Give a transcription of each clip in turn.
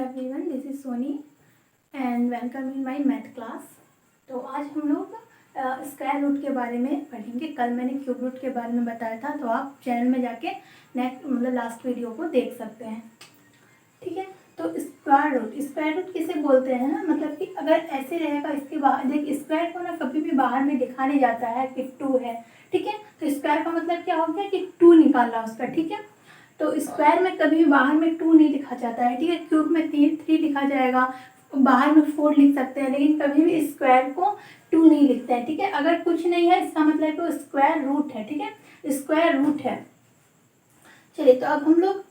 Everyone, this is Soni and welcome in my math class. तो आज हम लोग स्क्वायर रूट के बारे में पढ़ेंगे। कल मैंने क्यूब रूट के बारे में बताया था, तो आप चैनल में जाके नेक्स्ट लास्ट वीडियो को देख सकते हैं। ठीक है, तो स्क्वायर रूट किसे बोलते हैं ना, मतलब कि अगर ऐसे रहेगा इसके बाहर, देख स्क्वायर को ना कभी भी बाहर में दिखा नहीं जाता है कि 2 है। ठीक है, तो स्क्वायर का मतलब क्या हो गया कि 2 निकालना उसका। ठीक है, तो स्क्वायर में कभी भी बाहर में 2 नहीं लिखा जाता है। ठीक है, क्यूब में 3 लिखा जाएगा, बाहर में 4 लिख सकते हैं, लेकिन कभी भी स्क्वायर को 2 नहीं लिखते हैं। ठीक है, अगर कुछ नहीं है इसका मतलब तो स्क्वायर रूट है। ठीक है, स्क्वायर रूट है। चलिए, तो अब हम लोग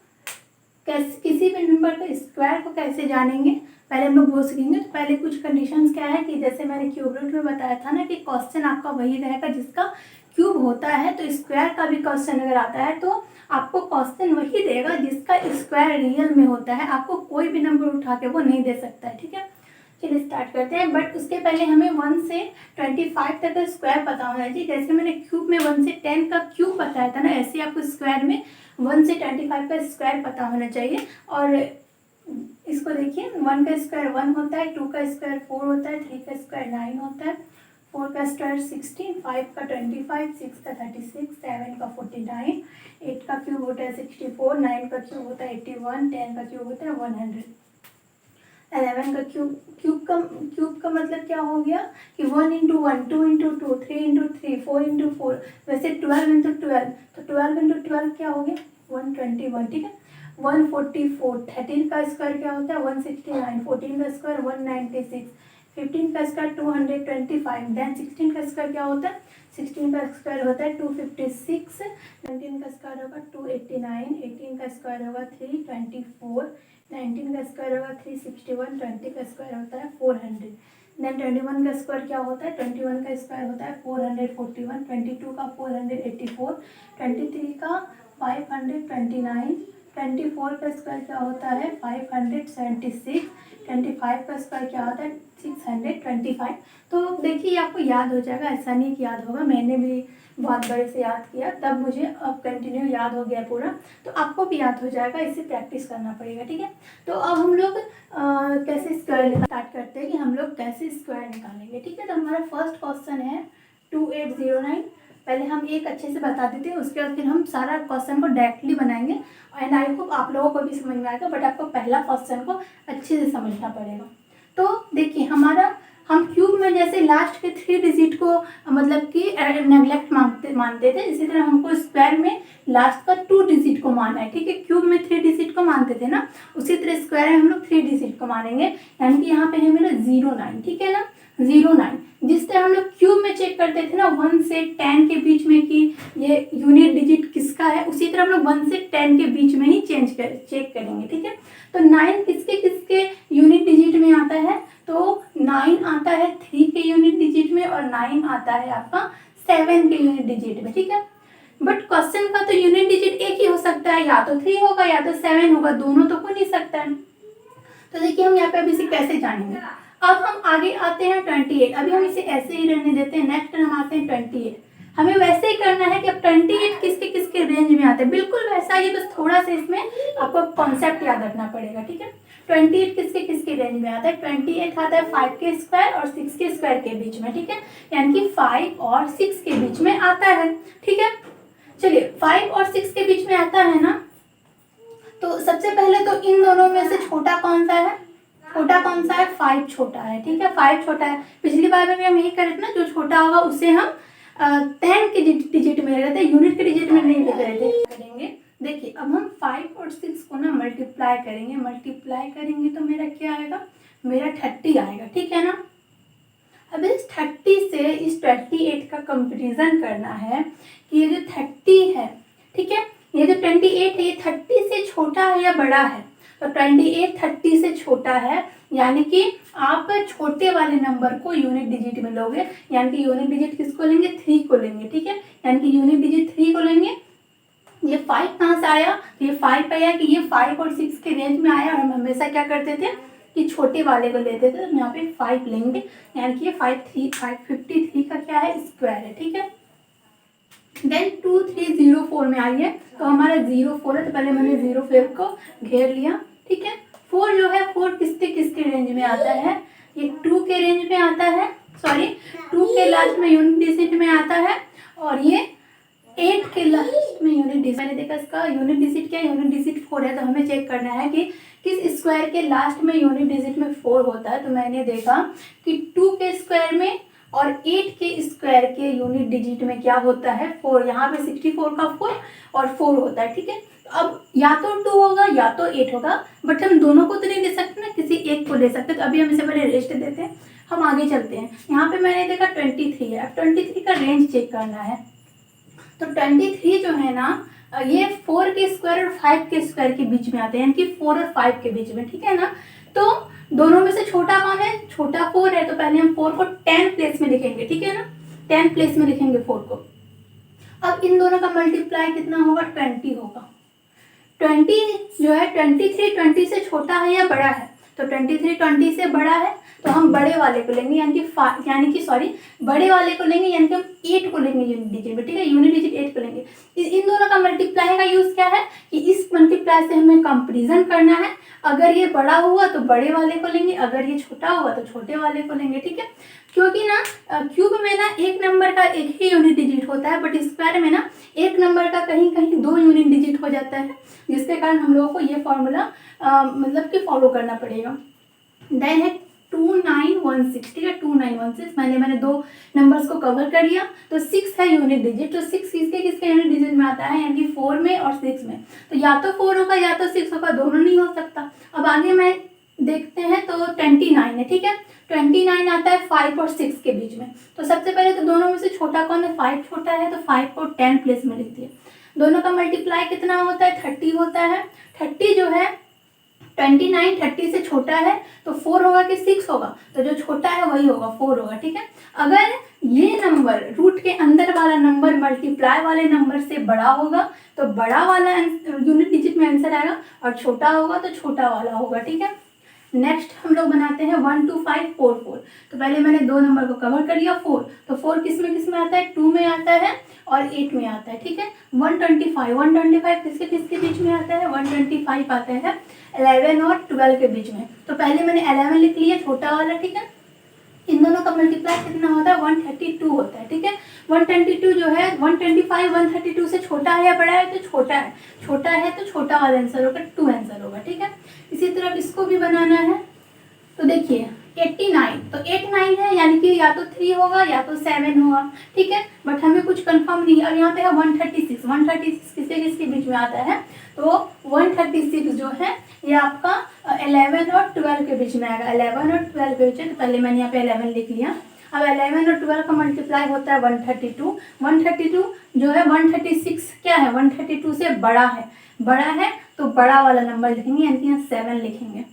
कैसे किसी भी नंबर का स्क्वायर को कैसे जानेंगे, पहले हम लोग वो सीखेंगे। तो पहले कुछ कंडीशंस क्या है कि जैसे मैंने क्यूब रूट में बताया था ना कि क्वेश्चन आपका वही रहेगा जिसका क्यूब होता है। तो स्क्वायर का भी क्वेश्चन अगर आता है तो आपको क्वेश्चन वही देगा जिसका स्क्वायर रियल में होता है। आपको कोई भी नंबर उठा के वो नहीं दे सकता है। ठीक है, चलिए स्टार्ट करते हैं। बट उसके पहले हमें 1 से 25 तक का स्क्वायर पता होना चाहिए। जैसे मैंने क्यूब में 1 से 10 का क्यूब बताया था ना, ऐसे आपको स्क्वायर में 1 से 25 का स्क्वायर पता होना चाहिए। और इसको देखिए, 1 का स्क्वायर 1 होता है, 2 का स्क्वायर 4 होता है, 3 का स्क्वायर 9 होता है, 4 का स्क्वायर 16, 5 का 25, 6 का 36, 7 का 49, 8 का क्यूब होता है 64, 9 का क्यूब होता है 81, 10 का क्यूब होता है 100, 11 का क्यूब का मतलब क्या हो गया कि 1 इंटू 1, 2 इंटू 2, 3 इंटू 3, 4 इंटू 4, वैसे 12 इंटू 12, तो 12 इंटू 12 क्या हो गया 121। ठीक है, 144, 13 का स्क्वायर क्या होता है 169, 14 का स्क्वायर 196, 15 का स्क्वायर 225, देन 16 का स्क्वायर क्या होता है 16 का स्क्वायर होता है 256, 19 का स्क्वायर होगा 289, 18 का स्क्वायर होगा 324, 19 का स्क्वायर होगा 361, 20 का स्क्वायर होता है 400, देन 21 का स्क्वायर क्या होता है 21 का स्क्वायर होता है 441, 22 का 484, 23 का 529, 24 का स्क्वायर क्या होता है 576, 25 का स्क्वायर क्या होता है 625। तो देखिए आपको याद हो जाएगा, ऐसा नहीं कि याद होगा, मैंने भी बहुत बड़े से याद किया तब मुझे अब कंटिन्यू याद हो गया पूरा, तो आपको भी याद हो जाएगा, इसे प्रैक्टिस करना पड़ेगा। ठीक है, तो अब हम लोग कैसे स्क्वायर स्टार्ट करते हैं कि हम लोग कैसे स्क्वायर निकालेंगे। ठीक है, तो हमारा फर्स्ट क्वेश्चन है 2809। पहले हम एक अच्छे से बता देते हैं, उसके बाद फिर हम सारा क्वेश्चन को डायरेक्टली बनाएंगे एंड आई होप आप लोगों को भी समझ में आएगा, बट आपको पहला क्वेश्चन को अच्छे से समझना पड़ेगा। तो देखिए हम क्यूब में जैसे लास्ट के 3 डिजिट को मतलब कि नेगलेक्ट मानते थे, इसी तरह हमको स्क्वायर में लास्ट का 2 डिजिट को मानना है। ठीक है, क्यूब में 3 डिजिट को मानते थे ना, उसी तरह स्क्वायर में हम लोग 3 डिजिट को मानेंगे, यानी कि यहाँ पे है मेरा 09। ठीक है ना, 09 जिस तरह हम लोग क्यूब में चेक करते थे ना 1 से 10 के बीच में कि ये यूनिट डिजिट किसका है, उसी तरह हम लोग 1 से 10 के बीच में ही चेक करेंगे। ठीक है, तो 9 किसके किसके यूनिट डिजिट में आता है, तो 9 आता है 3 के यूनिट डिजिट में और 9 आता है आपका 7 के यूनिट डिजिट में। ठीक है, बट क्वेश्चन का तो यूनिट डिजिट एक ही हो सकता है, या तो 3 होगा या तो 7 होगा, दोनों तो हो नहीं सकता है। तो देखिए हम यहाँ पे अभी इसे कैसे जानेंगे। अब हम आगे आते हैं 28, अभी हम इसे ऐसे ही रहने देते हैं। नेक्स्ट हम आते हैं 28, हमें वैसे ही करना है कि अब 28 किसके किसके रेंज में आते हैं, बिल्कुल वैसा ही, बस थोड़ा सा इसमें आपको कॉन्सेप्ट याद रखना पड़ेगा। ठीक है, 28 किसके किसके रेंज में आता है, 28 आता है 5 के स्क्वायर और 6 के स्क्वायर के बीच में। ठीक है, यानी कि 5 और 6 के बीच में आता है। ठीक है, चलिए 5 और 6 के बीच में आता है ना, तो सबसे पहले तो इन दोनों में से छोटा कौन सा है, छोटा कौन सा है 5 छोटा है। ठीक है, 5 छोटा है, पिछली बार में भी हम यही करे थे ना, जो छोटा होगा उसे हम 10 के डिजिट में ले रहे थे, यूनिट के डिजिट में नहीं ले रहे थे। करेंगे, देखिए अब हम 5 और 6 को ना मल्टीप्लाई करेंगे तो मेरा क्या आएगा, मेरा 30 आएगा। ठीक है ना, अब इस 30 से इस 28 का कंपेरिजन करना है कि ये जो 30 है, ठीक है, ये जो 28 है ये 30 से छोटा है या बड़ा है, तो 28 30 से छोटा है, यानी कि आप छोटे वाले नंबर को यूनिट डिजिट में लोगे, यानी कि यूनिट डिजिट किसको लेंगे 3 को लेंगे। ठीक है, यानी कि यूनिट डिजिट 3 को लेंगे। ये 5 कहाँ से आया, तो ये 5 आया कि ये 5 और 6 के रेंज में आया, और हम हमेशा क्या करते थे कि छोटे वाले को लेते थे, तो यहाँ पे 5 लेंगे, यानी कि ये 553 का क्या है स्क्वायर है। ठीक है, देन 2304 में आई है, तो हमारा 04 है, तो पहले मैंने 04 को घेर लिया। ठीक है, 4 जो है 4 किसके रेंज में आता है, ये 2 के रेंज में आता है, सॉरी 2 के लास्ट में यूनिट डिजिट में आता है, और ये 8 के लास्ट में यूनिट डिजिट। मैंने देखा इसका यूनिट डिजिट क्या है, यूनिट डिजिट 4 है, तो हमें चेक करना है कि किस स्क्वायर के लास्ट में यूनिट डिजिट में 4 होता है। तो मैंने देखा कि 2 के स्क्वायर में और 8 के स्क्वायर के यूनिट डिजिट में क्या होता है, 4। यहाँ पे 64 का 4 और 4 होता है, ठीक है। अब या तो 2 होगा या तो 8 होगा, बट हम दोनों को तो नहीं ले सकते ना, किसी एक को ले सकते। तो अभी हम इसे पहले रेस्ट देते हैं, हम आगे चलते हैं। यहाँ पे मैंने देखा 23 है, अब 23 का रेंज चेक करना है। तो 23 जो है ना, ये 4 के स्क्वायर और 5 के स्क्वायर के बीच में आते हैं, यानी कि 4 और 5 के बीच में, ठीक है ना। तो दोनों में से छोटा कौन है, छोटा 4 है, तो पहले हम 4 को 10 प्लेस में लिखेंगे, ठीक है ना, 10 प्लेस में लिखेंगे 4 को। अब इन दोनों का मल्टीप्लाई कितना होगा, 20 होगा। 20 जो है 23 20 से छोटा है या बड़ा है, तो 23 20 से बड़ा है, तो हम बड़े वाले को लेंगे, यानी कि सॉरी बड़े वाले को लेंगे, यानी कि हम 8 को लेंगे यूनिट डिजिट में, ठीक है, यूनिट डिजिट 8 को लेंगे। इन दोनों का मल्टीप्लाई का यूज क्या है कि इस मल्टीप्लाई से हमें कंपेरिजन करना है। अगर ये बड़ा हुआ तो बड़े वाले को लेंगे, अगर ये छोटा हुआ तो छोटे वाले को लेंगे, ठीक है। क्योंकि ना क्यूब में ना एक नंबर का एक ही यूनिट डिजिट होता है, बट स्क्वायर में ना एक नंबर का कहीं कहीं 2 यूनिट डिजिट हो जाता है, जिसके कारण हम लोगों को ये फॉर्मूला मतलब कि फॉलो करना पड़ेगा। देन है 2916, ठीक है, 2916। मैंने 2 नंबर्स को कवर कर लिया। तो 6 है यूनिट डिजिट, तो 6 किसके यूनिट डिजिट में आता है, यानी कि 4 में और 6 में। तो या तो 4 होगा या तो 6 होगा, दोनों नहीं हो सकता। अब आगे मैं देखते हैं, तो 29 है, ठीक है, 29 आता है 5 और 6 के बीच में। तो सबसे पहले तो दोनों में से छोटा कौन है, 5 छोटा है, तो 5 को 10 प्लेस में लिख दिया। दोनों का मल्टीप्लाई कितना होता है, 30 होता है। 30 जो है 29 30 से छोटा है, तो 4 होगा कि 6 होगा, तो जो छोटा है वही होगा, 4 होगा, ठीक है। अगर ये नंबर रूट के अंदर वाला नंबर मल्टीप्लाई वाले नंबर से बड़ा होगा तो बड़ा वाला यूनिट डिजिट में आंसर आएगा, और छोटा होगा तो छोटा वाला होगा, ठीक है। नेक्स्ट हम लोग बनाते हैं 1 2 5 4 4। तो पहले मैंने 2 नंबर को कवर कर लिया, 4। तो 4 किस में आता है, 2 में आता है और 8 में आता है, ठीक है। 125 किसके बीच में आता है, 125 आता है 11 और 12 के बीच में। तो पहले मैंने 11 लिख लिया, छोटा वाला, ठीक है। इन दोनों का मल्टीप्लाई कितना होता है, 132 होता है, ठीक है। 122 जो है 125 132 से छोटा है या बड़ा है, तो छोटा है, छोटा है तो छोटा वाला आंसर होगा, 2 आंसर होगा, ठीक है। इसी तरह इसको भी बनाना है। तो देखिए 89, तो 89 है, यानी कि या तो 3 होगा या तो 7 होगा, ठीक है, बट हमें कुछ कंफर्म नहीं है। और यहाँ पे है 136 किसके बीच में आता है, तो 136 जो है ये आपका 11 और 12 के बीच में आएगा, 11 और 12 के बीच में। तो पहले मैंने यहाँ पे 11 लिख लिया। अब 11 और 12 का मल्टीप्लाई होता है 132। 132 जो है 136 क्या है, 132 से बड़ा है, तो बड़ा वाला नंबर लिखेंगे, यानी कि यहाँ 7 लिखेंगे।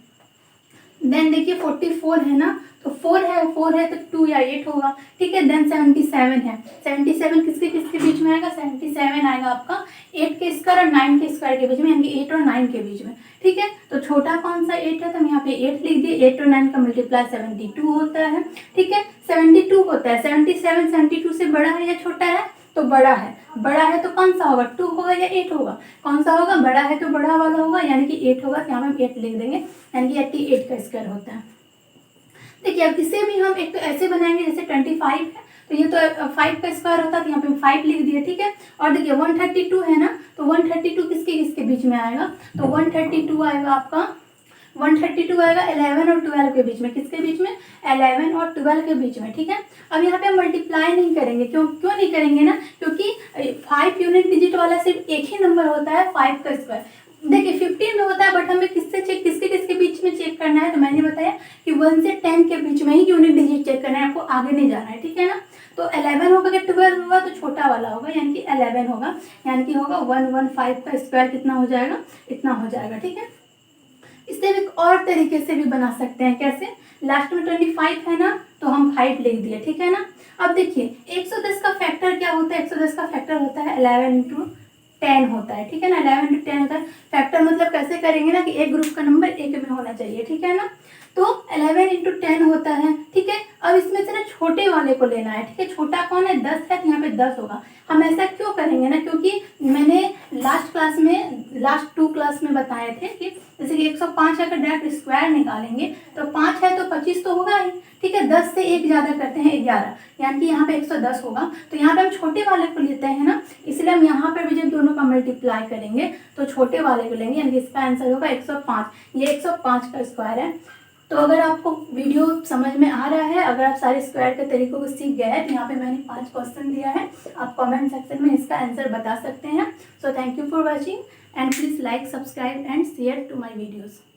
देन देखिए 44 है ना, तो 4 है तो 2 या 8 होगा, ठीक है। देन 77 है, 77 किसके बीच में आएगा, 77 आएगा आपका 8 के स्क्वायर और 9 के स्क्वायर के बीच में, यानी कि 8 और 9 के बीच में, ठीक है। तो छोटा कौन सा 8 है, तो हम यहाँ पे 8 लिख दिए। 8 और 9 का मल्टीप्लाई 72 होता है, ठीक है, 72 होता है। 77 72 से बड़ा है या छोटा है, तो बड़ा है तो कौन सा होगा, 2 होगा या 8 होगा, कौन सा होगा, बड़ा है तो बड़ा वाला होगा, यानी कि 8 होगा। तो यहाँ पे हम 8 लिख देंगे, यानी कि 88 का स्क्वायर होता है। देखिए अब इसे भी हम एक तो ऐसे बनाएंगे जैसे 25 है, तो ये तो 5 का स्क्वायर होता है, तो यहाँ पे 5 लिख दिए, ठीक है। और देखिए 132 है ना, तो 132 किसके बीच में आएगा, तो 132 आएगा आपका 132 आएगा 11 और 12 के बीच में, किसके बीच में, 11 और 12 के बीच में, ठीक है। अब यहाँ पे मल्टीप्लाई नहीं करेंगे, क्यों नहीं करेंगे ना, क्योंकि 5 यूनिट डिजिट वाला सिर्फ एक ही नंबर होता है 5 का स्क्वायर। देखिए 15 में होता है, बट हमें किसके बीच में चेक करना है, तो मैंने बताया कि 1 से 10 के बीच में ही यूनिट डिजिट चेक करना है, आपको आगे नहीं जाना है, ठीक है ना। तो 11 होगा कि 12 होगा, तो छोटा वाला होगा, यानी कि 11 होगा, यानी कि होगा 115 का स्क्वायर कितना हो जाएगा, इतना हो जाएगा, ठीक है। इससे भी और तरीके से भी बना सकते हैं, कैसे, लास्ट में 25 है ना, तो हम 5 लिख दिए, ठीक है ना। अब देखिए 110 का फैक्टर क्या होता है, 110 का फैक्टर होता है 11 × 10 होता है, ठीक है ना, 11 × 10 होता है। फैक्टर मतलब कैसे करेंगे ना, कि एक ग्रुप का नंबर एक में होना चाहिए, ठीक है ना। तो 11 इंटू 10 होता है, ठीक है। अब इसमें से ना छोटे वाले को लेना है, ठीक है। छोटा कौन है, 10 है, तो यहाँ पे 10 होगा। हम ऐसा क्यों करेंगे ना, क्योंकि मैंने लास्ट 2 क्लास में बताए थे कि जैसे कि 105 अगर डायरेक्ट स्क्वायर निकालेंगे तो 5 है तो 25 तो होगा ही, ठीक है। 10 से एक ज़्यादा करते हैं 11, यानी कि यहाँ पे 110 होगा। तो यहाँ पे हम छोटे वाले को लेते हैं ना, इसलिए हम यहाँ पर भी जब दोनों का मल्टीप्लाई करेंगे तो छोटे वाले को लेंगे, यानी कि इसका आंसर होगा 105। ये 105 का स्क्वायर है। तो अगर आपको वीडियो समझ में आ रहा है, अगर आप सारे स्क्वायर के तरीकों को सीख गए हैं, तो यहाँ पे मैंने 5 क्वेश्चन दिया है, आप कमेंट सेक्शन में इसका आंसर बता सकते हैं। So thank you for watching and please like, subscribe and share to my videos.